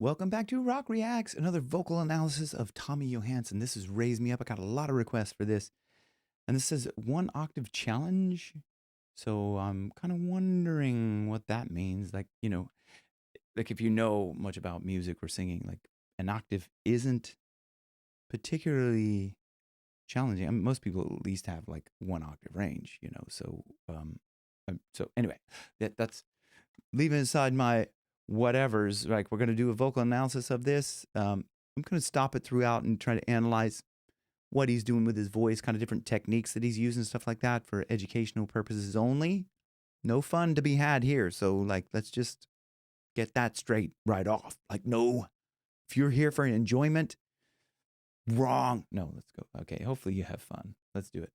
Welcome back to Rock Reacts, another vocal analysis of Tommy Johansson. This has raised me up. I got a lot of requests for this. And this says 1 octave challenge. So I'm kind of wondering what that means. Like, like if you know much about music or singing, like an octave isn't particularly challenging. I mean, most people at least have like 1 octave range, So anyway, that's leaving aside my whatevers. Like, we're going to do a vocal analysis of this. I'm going to stop it throughout and try to analyze what he's doing with his voice, kind of different techniques that he's using, stuff like that, for educational purposes only. No fun to be had here. So, like, let's just get that straight right off. Like, no, if you're here for enjoyment, wrong. No, let's go. Okay, hopefully you have fun. Let's do it.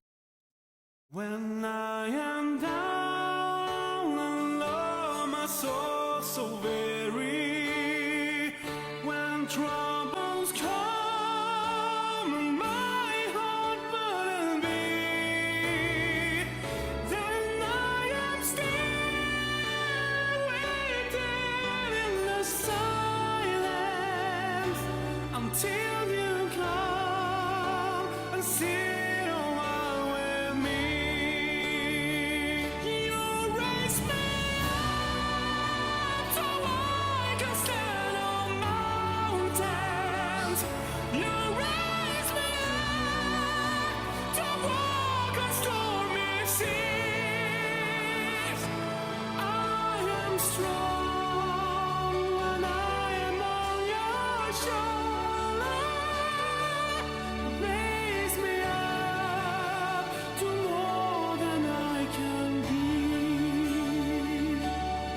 When I am down and low, my soul so weary. When troubles come and my heart burden be, then I am still waiting in the silence until you come and sit a while with me. You raise me up so I can stand on mountains. You raise me up to walk on stormy seas. I am strong when I am on your shoulder. Raise me up to more than I can be.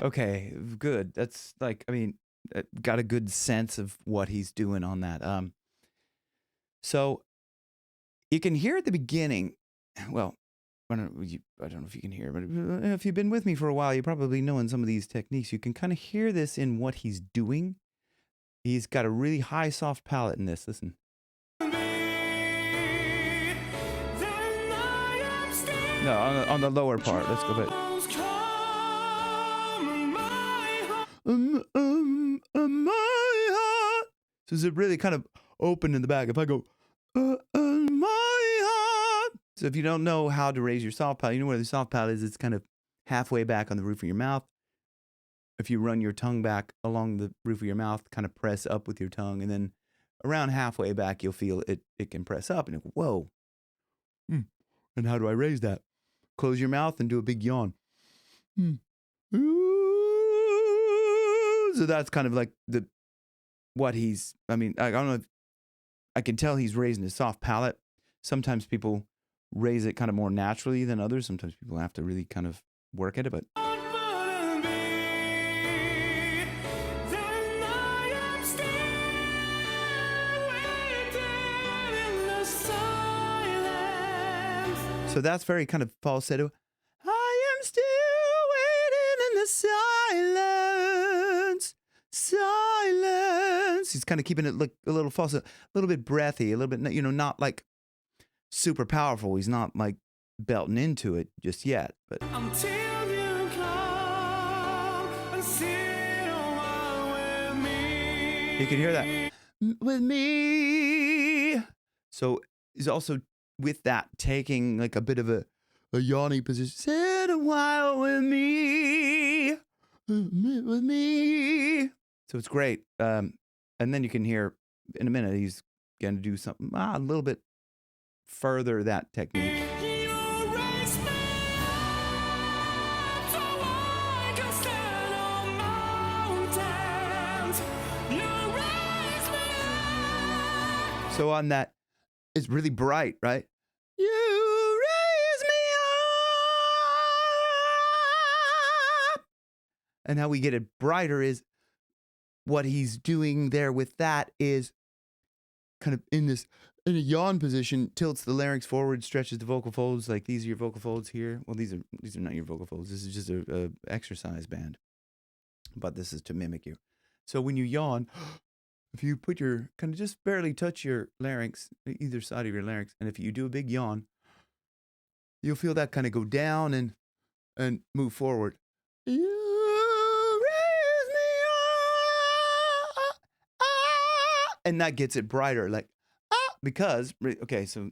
Okay, good. That's like, I mean, got a good sense of what he's doing on that. So you can hear at the beginning, well, I don't know if you can hear, but if you've been with me for a while, you're probably knowing some of these techniques. You can kind of hear this in what he's doing. He's got a really high soft palate in this. Listen. No, on the lower part. Let's go back. My heart. So is it really kind of open in the back? If I go, my heart. So if you don't know how to raise your soft palate, you know where the soft palate is. It's kind of halfway back on the roof of your mouth. If you run your tongue back along the roof of your mouth, kind of press up with your tongue, and then around halfway back, you'll feel it can press up, and whoa. And how do I raise that? Close your mouth and do a big yawn. So that's kind of like what he's, I mean, I don't know if, I can tell he's raising his soft palate. Sometimes people raise it kind of more naturally than others. Sometimes people have to really kind of work at it, but so that's very kind of falsetto. I am still waiting in the silence. Silence. He's kind of keeping it like a little falsetto, a little bit breathy, a little bit, not like super powerful. He's not like belting into it just yet. But Until you come and sit a while with me. you can hear that. With me. So he's also with that taking like a bit of a yawny position. Sit a while with me. With me. So it's great. And then you can hear in a minute he's going to do something a little bit further that technique. You raise me up so I can stand on mountains. You raise me up. So on that, it's really bright, right? You raise me up. And how we get it brighter is what he's doing there with that is kind of in a yawn position, tilts the larynx forward, stretches the vocal folds. Like, these are your vocal folds here. Well, these are not your vocal folds. This is just a exercise band, but this is to mimic you. So when you yawn, if you put your kind of just barely touch your larynx, either side of your larynx, and if you do a big yawn, you'll feel that kind of go down and move forward. You raise me up. and that gets it brighter, like because okay, so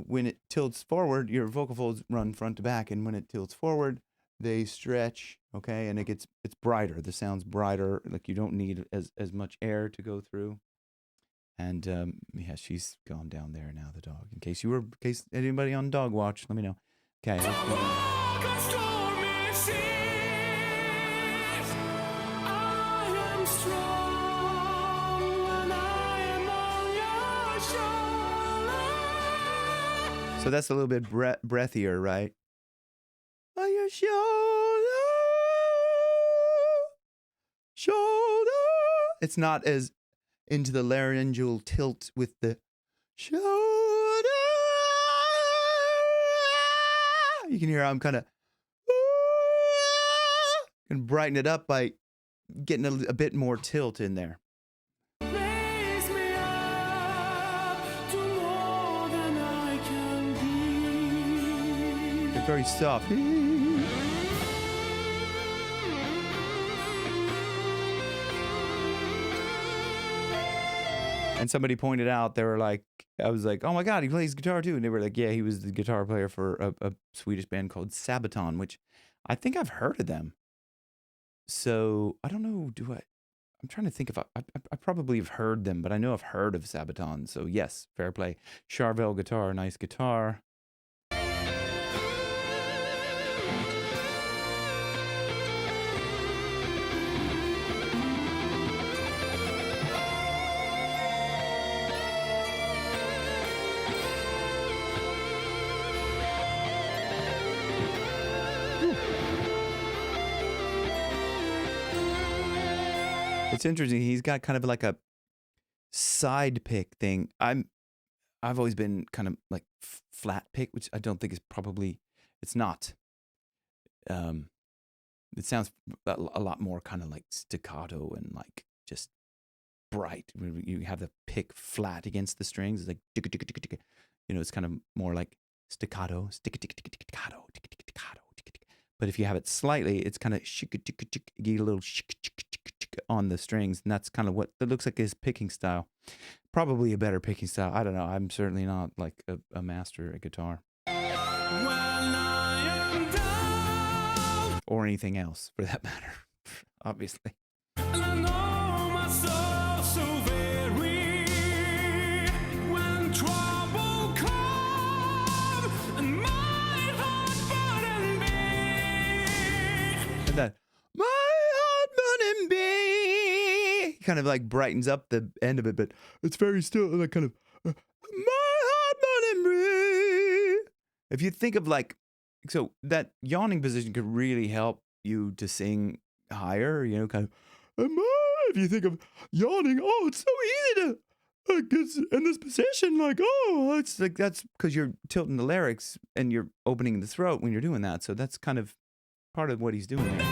when it tilts forward, your vocal folds run front to back, and when it tilts forward, they stretch, okay, and it's brighter. The sound's brighter, like you don't need as much air to go through. And yeah, she's gone down there now, the dog. In case anybody on dog watch, let me know. Okay. Let's go down. So that's a little bit breathier, right? On your shoulder. It's not as into the laryngeal tilt with the shoulder. You can hear I'm kind of and brighten it up by getting a bit more tilt in there. They're very soft. And somebody pointed out, they were like, I was like, oh my God, he plays guitar too. And they were like, yeah, he was the guitar player for a Swedish band called Sabaton, which I think I've heard of them. So I don't know, I'm trying to think if I probably have heard them, but I know I've heard of Sabaton. So yes, fair play. Charvel guitar, nice guitar. It's interesting. He's got kind of like a side pick thing. I've always been kind of like flat pick, which I don't think is it's not. It sounds a lot more kind of like staccato and like just bright. You have the pick flat against the strings. It's like, it's kind of more like staccato, staccato. But if you have it slightly, it's kind of you get a little on the strings, and that's kind of what it looks like his picking style. Probably a better picking style. I don't know. I'm certainly not like a master at guitar. Or anything else, for that matter, obviously. And that, my heart burning bee, kind of like brightens up the end of it, but it's very still like kind of, my heart burning bee. If you think of like, so that yawning position could really help you to sing higher, kind of, if you think of yawning, oh, it's so easy to get in this position, like, oh, it's like, that's because you're tilting the larynx and you're opening the throat when you're doing that. So that's kind of part of what he's doing there.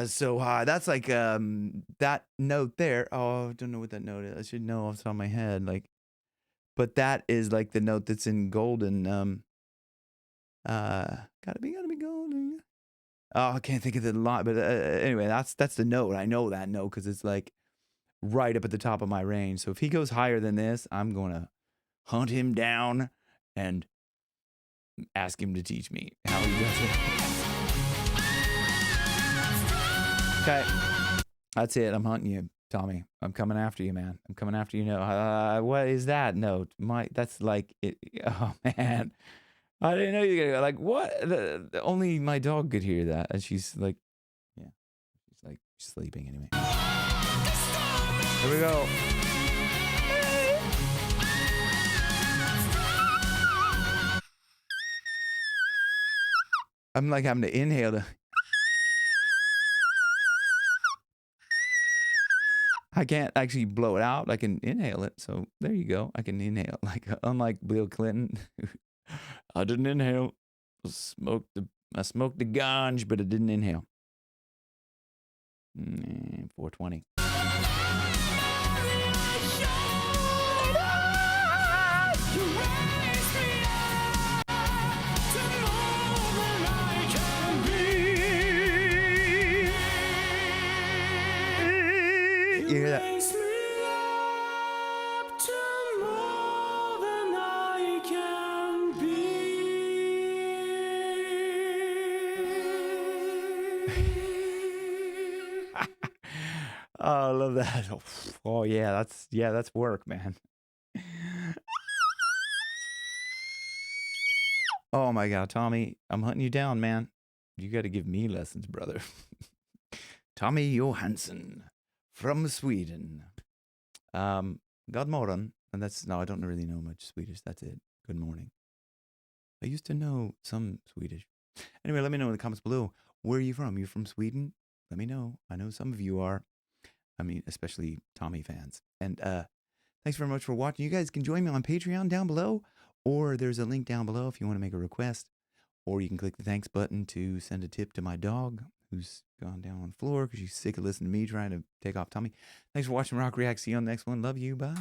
So high. That's like that note there. Oh, I don't know what that note is. I should know off the top of my head. Like, but that is like the note that's in golden. Gotta be golden. Oh, I can't think of the line. But anyway, that's the note. I know that note because it's like right up at the top of my range. So if he goes higher than this, I'm gonna hunt him down and ask him to teach me how he does it. Okay. That's it. I'm hunting you, Tommy. I'm coming after you, man. I'm coming after you. No, what is that note? That's like it. Oh man, I didn't know you were gonna go. Like what? Only my dog could hear that, and she's like, yeah, she's like sleeping anyway. Here we go. I'm like having to inhale to. I can't actually blow it out. I can inhale it. So there you go. I can inhale. Like unlike Bill Clinton, I didn't inhale. I smoked the ganj, but I didn't inhale. 420. You hear that? Oh, I love that. Oh yeah, that's work, man. Oh my God, Tommy, I'm hunting you down, man. You got to give me lessons, brother. Tommy Johansson from Sweden. God morgon. And I don't really know much Swedish. That's it. Good morning. I used to know some Swedish. Anyway, let me know in the comments below. Where are you from? You're from Sweden? Let me know. I know some of you are. I mean, especially Tommy fans. And thanks very much for watching. You guys can join me on Patreon down below, or there's a link down below if you want to make a request, or you can click the thanks button to send a tip to my dog who's gone down on the floor because she's sick of listening to me trying to take off Tommy. Thanks for watching Rock React. See you on the next one. Love you. Bye.